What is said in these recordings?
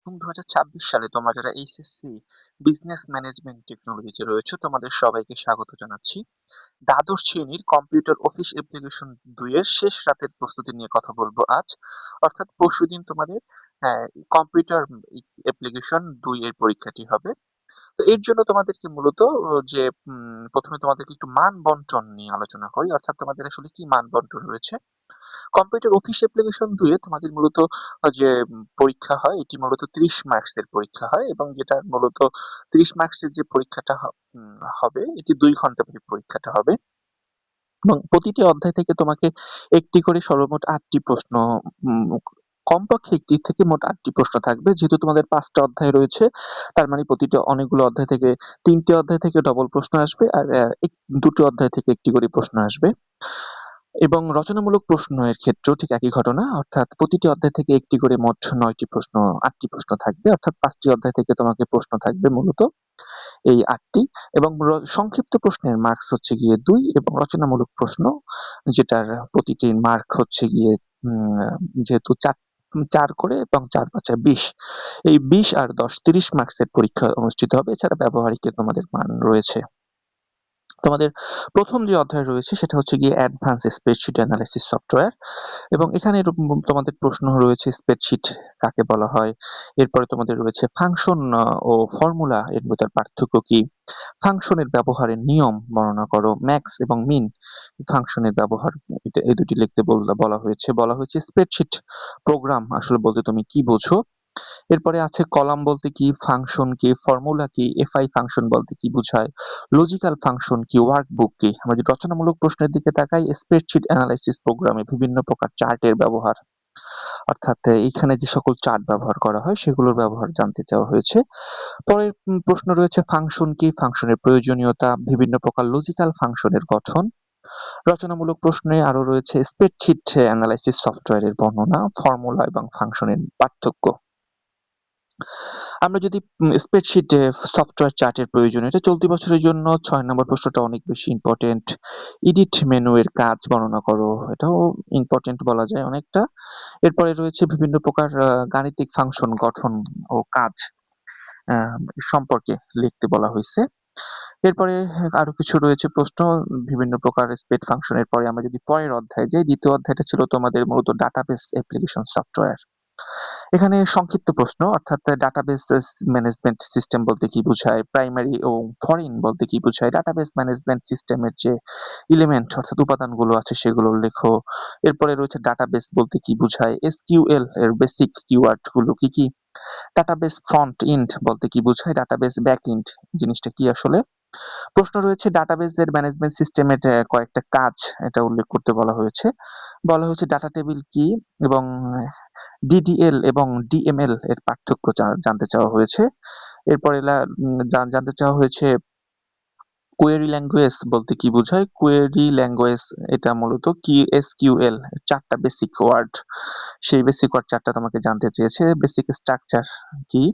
এবং 2026 সালে তোমরা যারা এইচএসসি বিজনেস ম্যানেজমেন্ট টেকনোলজিতে রয়েছে তোমাদের সবাইকে স্বাগত জানাচ্ছি। দ্বাদশ শ্রেণীর কম্পিউটার অফিস অ্যাপ্লিকেশন 2 এর শেষ রাতের প্রস্তুতি নিয়ে কথা বলবো আজ। অর্থাৎ পরশুদিন তোমাদের কম্পিউটার অ্যাপ্লিকেশন 2 এর পরীক্ষাটি হবে। তো এর জন্য তোমাদেরকে মূলত যে প্রথমে তোমাদেরকে একটু মান বন্টন নিয়ে আলোচনা করি, অর্থাৎ তোমাদের আসলে কি মান বন্টন রয়েছে। কম্পিউটার অফিস অ্যাপ্লিকেশন 2 এ তোমাদের মূলত যে পরীক্ষা হয় এটি মূলত 30 মার্কস এর পরীক্ষা হয় এবং যেটা মূলত 30 মার্কস এর যে পরীক্ষাটা হবে এটি 2 ঘন্টা ব্যাপী পরীক্ষাটা হবে এবং প্রতিটি অধ্যায় থেকে তোমাকে একটি করে সর্বমোট 8টি প্রশ্ন, উম, কমপক্ষে একটি থেকে মোট 8টি প্রশ্ন থাকবে। যেহেতু তোমাদের 5টা অধ্যায় রয়েছে, তার মানে প্রতিটি অনেকগুলো অধ্যায় থেকে 3টে অধ্যায় থেকে ডবল প্রশ্ন আসবে আর দুটো অধ্যায় থেকে একটি করে প্রশ্ন আসবে। এবং রচনামূলক প্রশ্নের ক্ষেত্রেও ঠিক একই ঘটনা, অর্থাৎ প্রতিটি অধ্যায় থেকে একটি করে মোট 9টি প্রশ্ন, 8টি প্রশ্ন থাকবে, অর্থাৎ 5টি অধ্যায় থেকে তোমাকে প্রশ্ন থাকবে মূলত এই 8টি। এবং সংক্ষিপ্ত প্রশ্নের মার্কস হচ্ছে গিয়ে 2 এবং রচনামূলক প্রশ্ন যেটার প্রতিটির মার্ক হচ্ছে গিয়ে যেহেতু 4 করে এবং 4 5 20, এই 20 আর 10 30 মার্কসের পরীক্ষা অনুষ্ঠিত হবে। এছাড়া ব্যবহারিক তোমাদের মান রয়েছে। তোমাদের প্রথম যে অধ্যায় রয়েছে সেটা হচ্ছে গিয়ে অ্যাডভান্স স্প্রেডশিট অ্যানালাইসিস সফটওয়্যার এবং এখানে তোমাদের প্রশ্ন রয়েছে স্প্রেডশিট কাকে বলা হয়। এরপরে তোমাদের রয়েছে ফাংশন ও ফর্মুলা এর ভিতর পার্থক্য কি, ফাংশনের ব্যবহারের নিয়ম বর্ণনা করো, ম্যাক্স এবং মিন ফাংশনের ব্যবহার এই দুটি লিখতে বলা হয়েছে স্প্রেডশিট প্রোগ্রাম আসলে বলতে তুমি কি বোঝো। এরপরে আছে কলাম বলতে কি, ফাংশন কি, ফর্মুলা কি, এফআই ফাংশন বলতে কি বোঝায়, লজিক্যাল ফাংশন কি, ওয়ার্কবুক কি। আমরা যদি রচনামূলক প্রশ্নের দিকে তাকাই, স্প্রেডশিট অ্যানালাইসিস প্রোগ্রামে বিভিন্ন প্রকার চার্টের ব্যবহার, অর্থাৎ এইখানে যে সকল চার্ট ব্যবহার করা হয় সেগুলোর ব্যবহার জানতে চাওয়া হয়েছে। পরের প্রশ্ন রয়েছে ফাংশন কি, ফাংশনের প্রয়োজনীয়তা, বিভিন্ন প্রকার লজিক্যাল ফাংশনের গঠন। রচনামূলক প্রশ্নে আরো রয়েছে স্প্রেডশিট অ্যানালাইসিস সফটওয়্যারের বর্ণনা, ফর্মুলা এবং ফাংশনের পার্থক্য। আমরা যদি স্প্রেডশিট সফটওয়্যার চার্টের প্রয়োজনীয়তা, চলতি বছরের জন্য 6 নম্বর প্রশ্নটা অনেক বেশি ইম্পর্টেন্ট। এডিট মেনু এর কাজ বর্ণনা করো, এটাও ইম্পর্টেন্ট বলা যায় অনেকটা। এরপরে রয়েছে বিভিন্ন প্রকার গাণিতিক ফাংশন গঠন ও কাজ সম্পর্কে লিখতে বলা হয়েছে। এরপরে আরো কিছু রয়েছে প্রশ্ন বিভিন্ন প্রকার স্প্রেড ফাংশনের। পরে আমরা যদি পরের অধ্যায়ে যাই, দ্বিতীয় অধ্যায়টা ছিল তোমাদের মূলত ডাটাবেস অ্যাপ্লিকেশন সফটওয়্যার। এখানে সংক্ষিপ্ত প্রশ্ন, অর্থাৎ ডাটাবেস ম্যানেজমেন্ট সিস্টেম বলতে কি বোঝায়, প্রাইমারি ও ফরেন বলতে কি বোঝায়, ডাটাবেস ম্যানেজমেন্ট সিস্টেমের যে এলিমেন্ট অর্থাৎ উপাদানগুলো আছে সেগুলো লেখো। এরপরে রয়েছে ডাটাবেস বলতে কি বোঝায়, এসকিউএল এর বেসিক কিওয়ার্ড গুলো কি কি, ডাটাবেস ফ্রন্ট এন্ড বলতে কি বোঝায়, ডাটাবেস ব্যাক এন্ড জিনিসটা কি আসলে। প্রশ্ন রয়েছে ডাটাবেসের ম্যানেজমেন্ট সিস্টেমের কয়েকটা কাজ, এটা উল্লেখ করতে বলা হয়েছে ডাটা টেবিল কি এবং ডিডিএল এবং ডিএমএল এর পার্থক্য জানতে চাওয়া হয়েছে। এরপরে জানতে চাওয়া হয়েছে কোয়েরি ল্যাঙ্গুয়েজ বলতে কি বোঝায়, কোয়েরি ল্যাঙ্গুয়েজ এটা মূলত কি এসকিউএল 4টা বেসিক ওয়ার্ড, সেই বেসিক ওয়ার্ড 4টা তোমাকে জানতে চেয়েছে। বেসিক স্ট্রাকচার কি,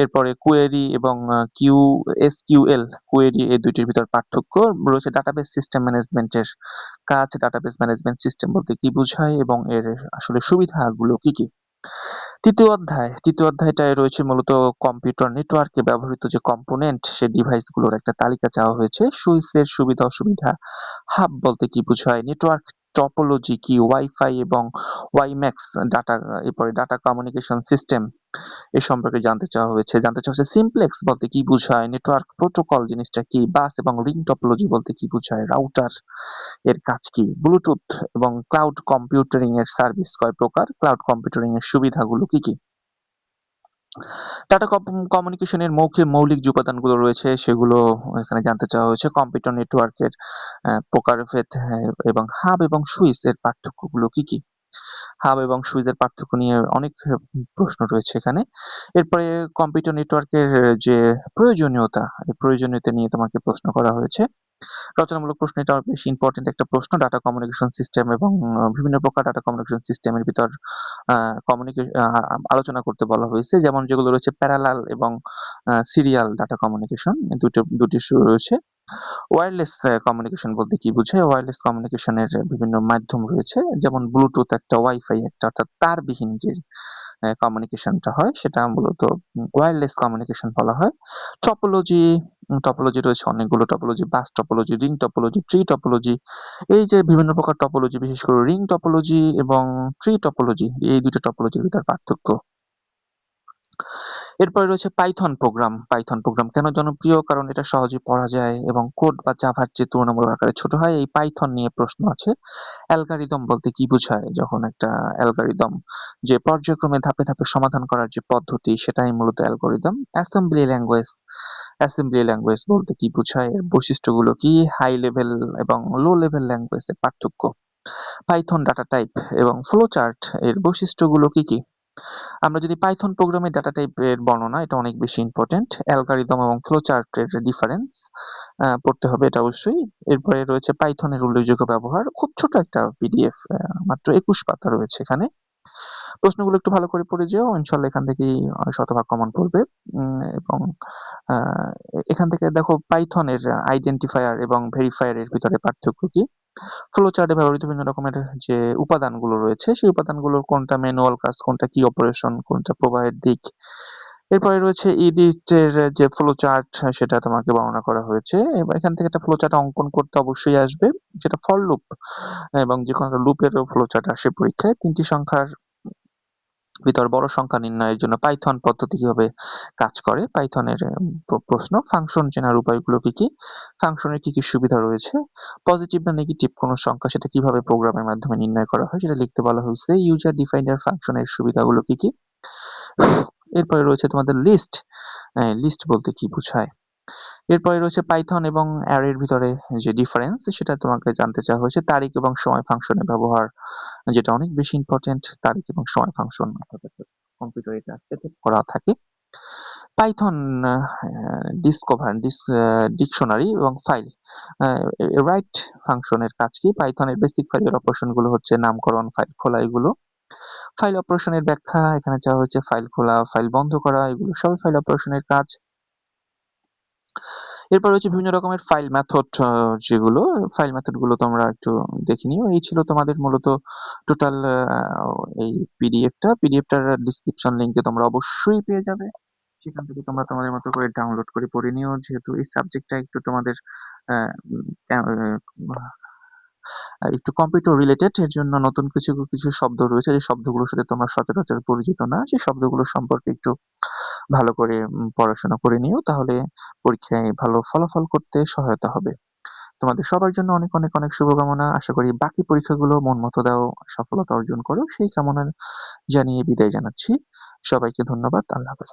এরপরে কোয়েরি এবং এসকিউএল কোয়েরি এই দুইটির ভিতর পার্থক্য রয়েছে। ডাটাবেস সিস্টেম ম্যানেজমেন্টের কাজ, ডাটাবেস ম্যানেজমেন্ট সিস্টেম বলতে কি বোঝায় এবং এর আসলে সুবিধাগুলো কি কি। তৃতীয় অধ্যায়টায় রয়েছে মূলত কম্পিউটার নেটওয়ার্কে ব্যবহৃত যে কম্পোনেন্ট সেই ডিভাইস গুলোর একটা তালিকা চাওয়া হয়েছে। সুইচের সুবিধা অসুবিধা, হাব বলতে কি বোঝায়, নেটওয়ার্ক টপোলজি কি, ওয়াইফাই এবং ওয়াইম্যাক্স ডাটা, এরপরে ডাটা কমিউনিকেশন সিস্টেম এ সম্পর্কে জানতে চাওয়া হয়েছে সিমপ্লেক্স বলতে কি বোঝায়, নেটওয়ার্ক প্রোটোকল জিনিসটা কি, বাস এবং রিং টপোলজি বলতে কি বোঝায়, রাউটার এর কাজ কি, ব্লুটুথ এবং ক্লাউড কম্পিউটিং এর সার্ভিস কয় প্রকার, ক্লাউড কম্পিউটিং এর সুবিধাগুলো কি কি। ডাটা কমিউনিকেশনের মৌলিক যে উপাদানগুলো রয়েছে সেগুলো এখানে জানতে চাওয়া হয়েছে। কম্পিউটার নেটওয়ার্কের প্রকারভেদ এবং হাব এবং সুইচ এর পার্থক্যগুলো কি কি। হাব এবং সুইচের পার্থক্য নিয়ে অনেক প্রশ্ন রয়েছে এখানে। এরপরে কম্পিউটার নেটওয়ার্কের যে প্রয়োজনীয়তা, এই প্রয়োজনীয়তা নিয়ে তোমাকে প্রশ্ন করা হয়েছে। রচনামূলক প্রশ্ন, এটা বেশ ইম্পর্টেন্ট একটা প্রশ্ন। ডাটা কমিউনিকেশন সিস্টেম এবং বিভিন্ন প্রকার ডাটা কমিউনিকেশন সিস্টেমের ভিতর আলোচনা করতে বলা হয়েছে, যেমন যেগুলো রয়েছে প্যারালাল এবং সিরিয়াল ডাটা কমিউনিকেশন, দুটি রয়েছে। ওয়্যারলেস কমিউনিকেশন বলতে কি বোঝায়, ওয়্যারলেস কমিউনিকেশনের বিভিন্ন মাধ্যম রয়েছে, যেমন ব্লুটুথ একটা, ওয়াইফাই একটা, অর্থাৎ তারবিহীন যে কমিউনিকেশনটা হয় সেটা মূলত ওয়্যারলেস কমিউনিকেশন বলা হয়। টপোলজি টপোলজি রয়েছে অনেকগুলো topology, bus topology, ring topology, tree topology. এই যে বিভিন্ন প্রকার টপোলজি, বিশেষ করে রিং টপোলজি এবং ট্রি টপোলজি, এই ২ টা টপোলজির ভিতর পার্থক্য। এরপরে রয়েছে পাইথন প্রোগ্রাম। পাইথন প্রোগ্রাম কেন জনপ্রিয়? কারণ এটা সহজে পড়া যায় এবং কোড বা জাভার চেয়ে তুলনামূলক আকারে ছোট হয়। এই পাইথন নিয়ে প্রশ্ন আছে। অ্যালগরিদম বলতে কি বোঝায়? যখন একটা অ্যালগরিদম যে পর্যায়ক্রমে ধাপে, ধাপে সমাধান করার যে পদ্ধতি সেটাই মূলত অ্যালগরিদম। অ্যাসেম্বলি ল্যাঙ্গুয়েজ বলতে কি বোঝায়? এর বৈশিষ্ট্যগুলো কি? হাই লেভেল এবং লো লেভেল ল্যাঙ্গুয়েজ এর পার্থক্য। পাইথন ডাটা টাইপ এবং ফ্লো চার্ট এর বৈশিষ্ট্যগুলো কি, কি? আমরা যদি পাইথন প্রোগ্রামের ডাটা টাইপের বর্ণনা, এটা অনেক বেশি ইম্পর্টেন্ট। অ্যালগরিদম এবং ফ্লো চার্টের ডিফারেন্স পড়তে হবে এটা অবশ্যই। এরপরে রয়েছে পাইথনের উল্লেখযোগ্য ব্যবহার। খুব ছোট একটা পিডিএফ, মাত্র ২১ পাতা রয়েছে এখানে। প্রশ্নগুলো একটু ভালো করে পড়ে যেও। ইনশাআল্লাহ এখান থেকেই শতভাগ কমন পড়বে। এবং আ এখান থেকে দেখো পাইথনের আইডেন্টিফায়ার এবং ভেরিফায়ার এর ভিতরে পার্থক্য কি? ফ্লো চার্টে ব্যবহৃত বিভিন্ন রকমের যে উপাদানগুলো রয়েছে, সেই উপাদানগুলোর কোনটা ম্যানুয়াল কাজ, কোনটা কি অপারেশন, কোনটা প্রবাহের দিক। এরপরে রয়েছে ইডিটের যে ফ্লো চার্ট সেটা তোমাকে বর্ণনা করা হয়েছে। এবার এখান থেকে একটা ফ্লো চার্ট অঙ্কন করতে অবশ্যই আসবে। যেটা ফর লুপ এবং যেকোনো একটা লুপেরও ফ্লো চার্ট আসে পরীক্ষায়। ৩ টি সংখ্যার ভিতর বড় সংখ্যা নির্ণয়ের জন্য পাইথন পদ্ধতি কিভাবে কাজ করে, পাইথনের প্রশ্ন। ফাংশন চেনার উপায়গুলো কি, কি? ফাংশনের কি, কি সুবিধা রয়েছে? পজিটিভ না নেগেটিভ কোনো সংখ্যা সেটা কিভাবে প্রোগ্রামের মাধ্যমে নির্ণয় করা হয় সেটা লিখতে বলা হয়েছে। ইউজার ডিফাইন্ড ফাংশনের সুবিধাগুলো কি, কি? এরপরে রয়েছে তোমাদের লিস্ট। লিস্ট বলতে কি বোঝায়? এরপরে রয়েছে পাইথন এবং অ্যারের ভিতরে যে ডিফারেন্স সেটা তোমাকে জানতে চাওয়া হয়েছে। তারিখ এবং সময় ফাংশনের ব্যবহার, যেটা অনেক বেশি ইম্পর্টেন্ট। তারিখ এবং সময় ফাংশন অর্থাৎ কম্পিউটারে এটা সেটআপ করা থাকে। পাইথন ডিকশনারি এবং ফাইল রাইট ফাংশনের কাজ কি? পাইথনের বেসিক ফাইলের অপারেশন গুলো হচ্ছে নামকরণ, ফাইল খোলা এগুলো। ফাইল অপারেশনের ব্যাখ্যা এখানে চাওয়া হয়েছে। ফাইল খোলা, ফাইল বন্ধ করা, এগুলো সবই ফাইল অপারেশনের কাজ। এরপর রয়েছে বিভিন্ন রকমের ফাইল মেথড, যেগুলো ফাইল মেথড গুলো তোমরা একটু দেখে নিও। এই ছিল তোমাদের মূলত টোটাল এই পিডিএফটার ডিসক্রিপশন লিংকে তোমরা অবশ্যই পেয়ে যাবে। সেখান থেকে তোমরা তোমাদের মতো করে ডাউনলোড করে পড়ে নিও। যেহেতু এই সাবজেক্টটা একটু তোমাদের আহ, একটু কম্পিউটার রিলেটেড, এর জন্য নতুন কিছু কিছু শব্দ রয়েছে যে শব্দগুলোর সাথে তোমরা সচরাচর পরিচিত না, সেই শব্দগুলো সম্পর্কে একটু ভালো করে পড়াশোনা করে নিও, তাহলে পরীক্ষায় ভালো ফলাফল করতে সহায়তা হবে। তোমাদের সবার জন্য অনেক অনেক অনেক শুভকামনা। আশা করি বাকি পরীক্ষাগুলো মন মতো দাও, সফলতা অর্জন করো, সেই কামনা জানিয়ে বিদায় জানাচ্ছি। সবাইকে ধন্যবাদ। আল্লাহ হাফেজ।